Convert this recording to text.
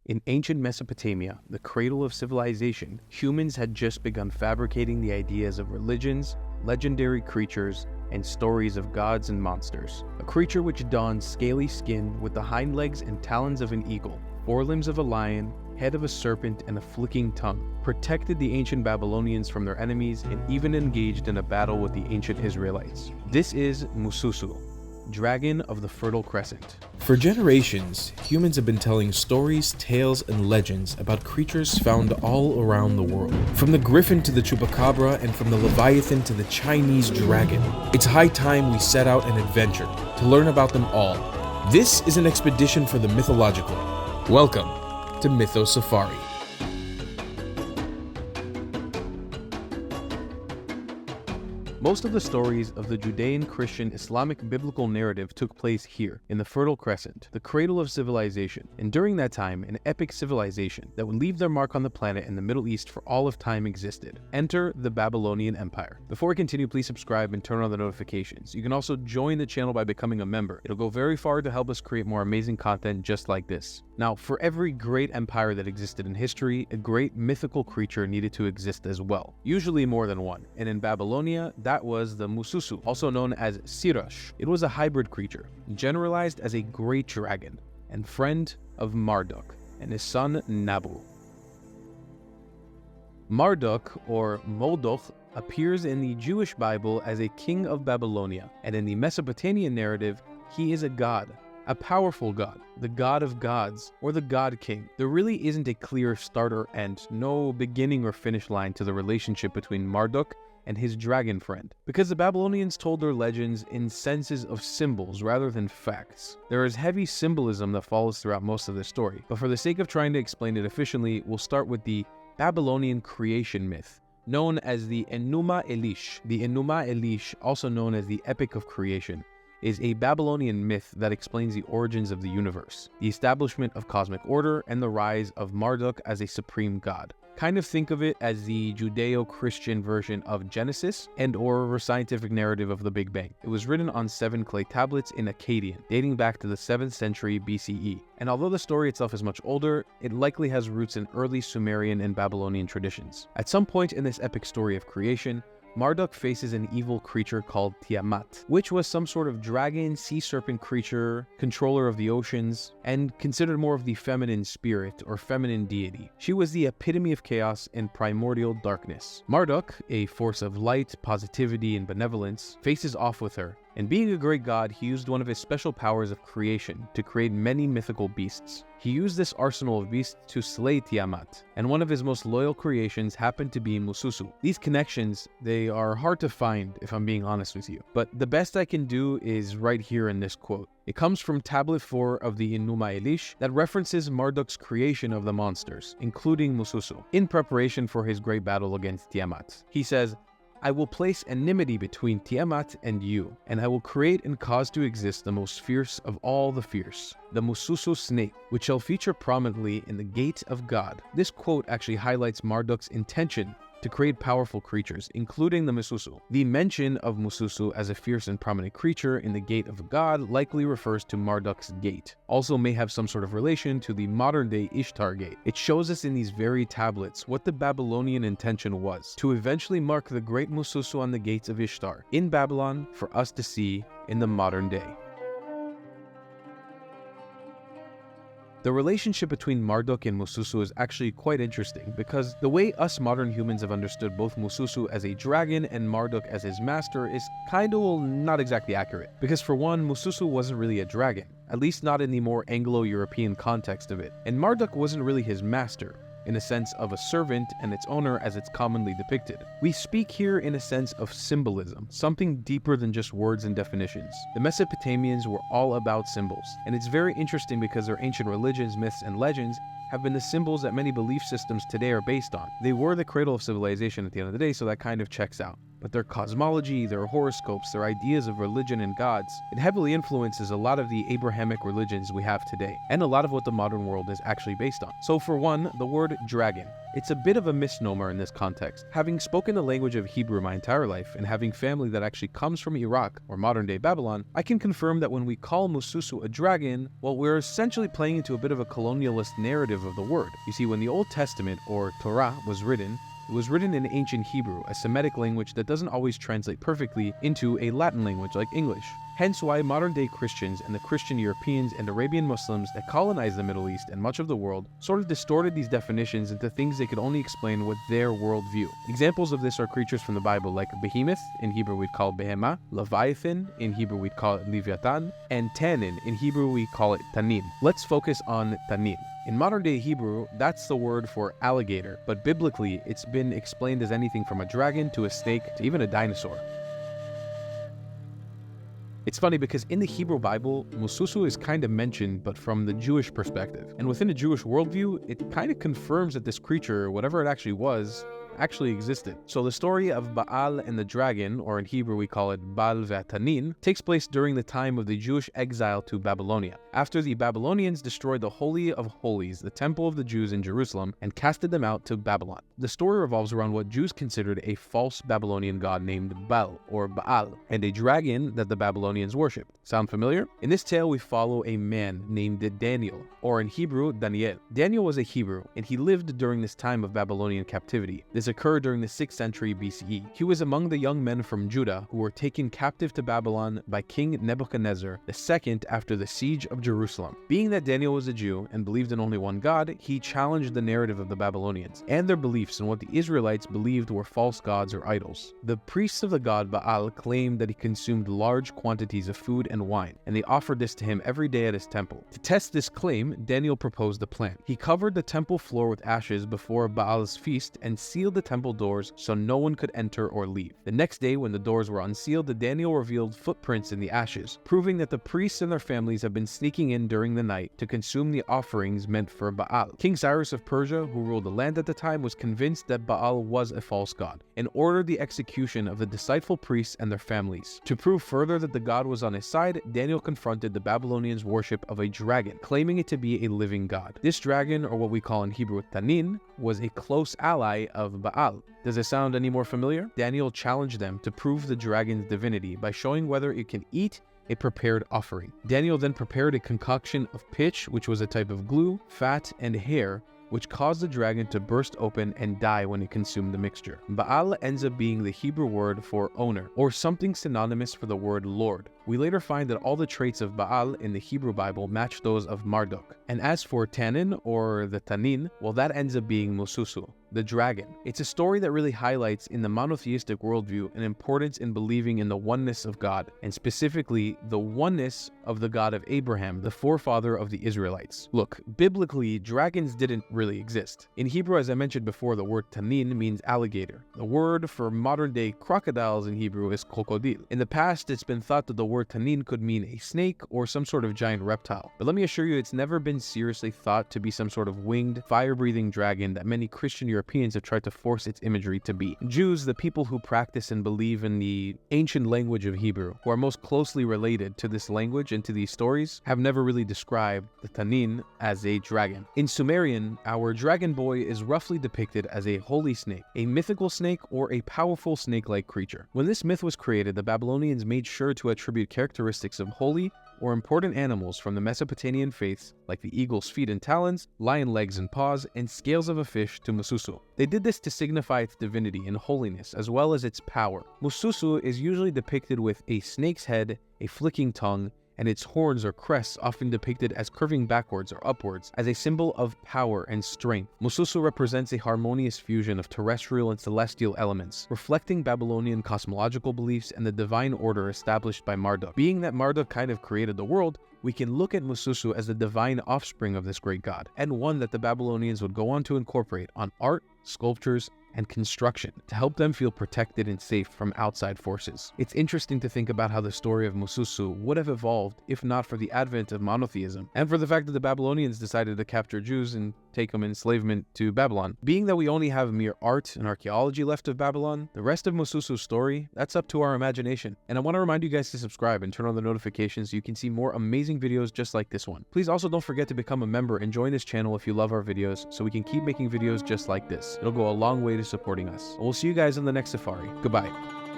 In ancient Mesopotamia, the cradle of civilization, humans had just begun fabricating the ideas of religions, legendary creatures, and stories of gods and monsters. A creature which donned scaly skin with the hind legs and talons of an eagle, forelimbs of a lion, head of a serpent, and a flicking tongue, protected the ancient Babylonians from their enemies and even engaged in a battle with the ancient Israelites. This is Mušħuššu, dragon of the Fertile Crescent. For generations, humans have been telling stories, tales, and legends about creatures found all around the world. From the griffin to the chupacabra, and from the leviathan to the Chinese dragon. It's high time we set out an adventure to learn about them all. This is an expedition for the mythological. Welcome to Mythos Safari. Most of the stories of the Judean, Christian, Islamic biblical narrative took place here, in the Fertile Crescent, the cradle of civilization, and during that time, an epic civilization that would leave their mark on the planet in the Middle East for all of time existed. Enter the Babylonian Empire. Before we continue, please subscribe and turn on the notifications. You can also join the channel by becoming a member. It'll go very far to help us create more amazing content just like this. Now, for every great empire that existed in history, a great mythical creature needed to exist as well, usually more than one. And in Babylonia, that was the Mušħuššu, also known as Sirrush. It was a hybrid creature, generalized as a great dragon, and friend of Marduk and his son Nabu. Marduk, or Moldoch, appears in the Jewish Bible as a king of Babylonia, and in the Mesopotamian narrative, he is a god. A powerful god, the god of gods, or the god king. There really isn't a clear start or end, no beginning or finish line to the relationship between Marduk and his dragon friend, because the Babylonians told their legends in senses of symbols rather than facts. There is heavy symbolism that follows throughout most of the story, but for the sake of trying to explain it efficiently, we'll start with the Babylonian creation myth, known as the Enuma Elish. The Enuma Elish, also known as the Epic of Creation, is a Babylonian myth that explains the origins of the universe, the establishment of cosmic order, and the rise of Marduk as a supreme god. Kind of think of it as the Judeo-Christian version of Genesis and/or a scientific narrative of the Big Bang. It was written on 7 clay tablets in Akkadian, dating back to the 7th century BCE. And although the story itself is much older, it likely has roots in early Sumerian and Babylonian traditions. At some point in this epic story of creation, Marduk faces an evil creature called Tiamat, which was some sort of dragon, sea serpent creature, controller of the oceans, and considered more of the feminine spirit or feminine deity. She was the epitome of chaos and primordial darkness. Marduk, a force of light, positivity, and benevolence, faces off with her. And being a great god, he used one of his special powers of creation to create many mythical beasts. He used this arsenal of beasts to slay Tiamat, and one of his most loyal creations happened to be Mušħuššu. These connections, they are hard to find if I'm being honest with you, but the best I can do is right here in this quote. It comes from Tablet 4 of the Enuma Elish that references Marduk's creation of the monsters, including Mušħuššu, in preparation for his great battle against Tiamat. He says, "I will place enmity between Tiamat and you, and I will create and cause to exist the most fierce of all the fierce, the Mušħuššu snake, which shall feature prominently in the gate of God." This quote actually highlights Marduk's intention to create powerful creatures, including the Mušħuššu. The mention of Mušħuššu as a fierce and prominent creature in the gate of God likely refers to Marduk's gate. Also may have some sort of relation to the modern-day Ishtar gate. It shows us in these very tablets what the Babylonian intention was, to eventually mark the great Mušħuššu on the gates of Ishtar in Babylon for us to see in the modern day. The relationship between Marduk and Mušħuššu is actually quite interesting because the way us modern humans have understood both Mušħuššu as a dragon and Marduk as his master is not exactly accurate. Because for one, Mušħuššu wasn't really a dragon, at least not in the more Anglo-European context of it, and Marduk wasn't really his master, in a sense of a servant and its owner as it's commonly depicted. We speak here in a sense of symbolism, something deeper than just words and definitions. The Mesopotamians were all about symbols, and it's very interesting because their ancient religions, myths, and legends have been the symbols that many belief systems today are based on. They were the cradle of civilization at the end of the day, so that kind of checks out. but their cosmology, their horoscopes, their ideas of religion and gods, it heavily influences a lot of the Abrahamic religions we have today, and a lot of what the modern world is actually based on. So for one, the word dragon. It's a bit of a misnomer in this context. Having spoken the language of Hebrew my entire life, and having family that actually comes from Iraq, or modern-day Babylon, I can confirm that when we call Mušħuššu a dragon, well, we're essentially playing into a bit of a colonialist narrative of the word. You see, when the Old Testament, or Torah, was written, it was written in ancient Hebrew, a Semitic language that doesn't always translate perfectly into a Latin language like English. Hence why modern-day Christians and the Christian Europeans and Arabian Muslims that colonized the Middle East and much of the world sort of distorted these definitions into things they could only explain with their worldview. Examples of this are creatures from the Bible like behemoth, in Hebrew we'd call behemah, leviathan, in Hebrew we'd call it leviathan, and tanin, in Hebrew we call it tanin. Let's focus on tanin. In modern-day Hebrew, that's the word for alligator, but biblically, it's been explained as anything from a dragon to a snake to even a dinosaur. It's funny because in the Hebrew Bible, Mušħuššu is kind of mentioned, but from the Jewish perspective. And within a Jewish worldview, it kind of confirms that this creature, whatever it actually was, actually existed. So the story of Baal and the dragon, or in Hebrew we call it Baal ve'atanin, takes place during the time of the Jewish exile to Babylonia, after the Babylonians destroyed the Holy of Holies, the temple of the Jews in Jerusalem, and casted them out to Babylon. The story revolves around what Jews considered a false Babylonian god named Baal, or Baal, and a dragon that the Babylonians worshipped. Sound familiar? In this tale we follow a man named Daniel, or in Hebrew, Daniel. Daniel was a Hebrew, and he lived during this time of Babylonian captivity. This occurred during the 6th century BCE. He was among the young men from Judah who were taken captive to Babylon by King Nebuchadnezzar II after the siege of Jerusalem. Being that Daniel was a Jew and believed in only one God, he challenged the narrative of the Babylonians and their beliefs in what the Israelites believed were false gods or idols. The priests of the god Baal claimed that he consumed large quantities of food and wine, and they offered this to him every day at his temple. To test this claim, Daniel proposed a plan. He covered the temple floor with ashes before Baal's feast and sealed the temple doors so no one could enter or leave. The next day, when the doors were unsealed, Daniel revealed footprints in the ashes, proving that the priests and their families have been sneaking in during the night to consume the offerings meant for Baal. King Cyrus of Persia, who ruled the land at the time, was convinced that Baal was a false god and ordered the execution of the deceitful priests and their families. To prove further that the god was on his side, Daniel confronted the Babylonians' worship of a dragon, claiming it to be a living god. This dragon, or what we call in Hebrew tanin, was a close ally of Baal. Does it sound any more familiar? Daniel challenged them to prove the dragon's divinity by showing whether it can eat a prepared offering. Daniel then prepared a concoction of pitch, which was a type of glue, fat, and hair, which caused the dragon to burst open and die when it consumed the mixture. Baal ends up being the Hebrew word for owner, or something synonymous for the word Lord. We later find that all the traits of Baal in the Hebrew Bible match those of Marduk. And as for Tanin, or the Tanin, well, that ends up being Mušħuššu, the dragon. It's a story that really highlights in the monotheistic worldview an importance in believing in the oneness of God, and specifically the oneness of the God of Abraham, the forefather of the Israelites. Look, biblically, dragons didn't really exist. In Hebrew, as I mentioned before, the word tanin means alligator. The word for modern-day crocodiles in Hebrew is krokodil. In the past, it's been thought that the word tanin could mean a snake or some sort of giant reptile. But let me assure you, it's never been seriously thought to be some sort of winged, fire-breathing dragon that many Christian Europeans have tried to force its imagery to be. Jews, the people who practice and believe in the ancient language of Hebrew, who are most closely related to this language and to these stories, have never really described the tanin as a dragon. In Sumerian, our dragon boy is roughly depicted as a holy snake, a mythical snake, or a powerful snake-like creature. When this myth was created, the Babylonians made sure to attribute characteristics of holy or important animals from the Mesopotamian faiths, like the eagle's feet and talons, lion legs and paws, and scales of a fish, to Mušħuššu. They did this to signify its divinity and holiness, as well as its power. Mušħuššu is usually depicted with a snake's head, a flicking tongue, and its horns or crests often depicted as curving backwards or upwards as a symbol of power and strength. Mušħuššu represents a harmonious fusion of terrestrial and celestial elements, reflecting Babylonian cosmological beliefs and the divine order established by Marduk. Being that Marduk kind of created the world, we can look at Mušħuššu as the divine offspring of this great god, and one that the Babylonians would go on to incorporate on art, sculptures, and construction to help them feel protected and safe from outside forces. It's interesting to think about how the story of Mušħuššu would have evolved if not for the advent of monotheism, and for the fact that the Babylonians decided to capture Jews and take them enslavement to Babylon. Being that we only have mere art and archaeology left of Babylon, the rest of Mušħuššu's story, that's up to our imagination. And I want to remind you guys to subscribe and turn on the notifications so you can see more amazing videos just like this one. Please also don't forget to become a member and join this channel if you love our videos so we can keep making videos just like this. It'll go a long way to supporting us. And we'll see you guys in the next safari. Goodbye.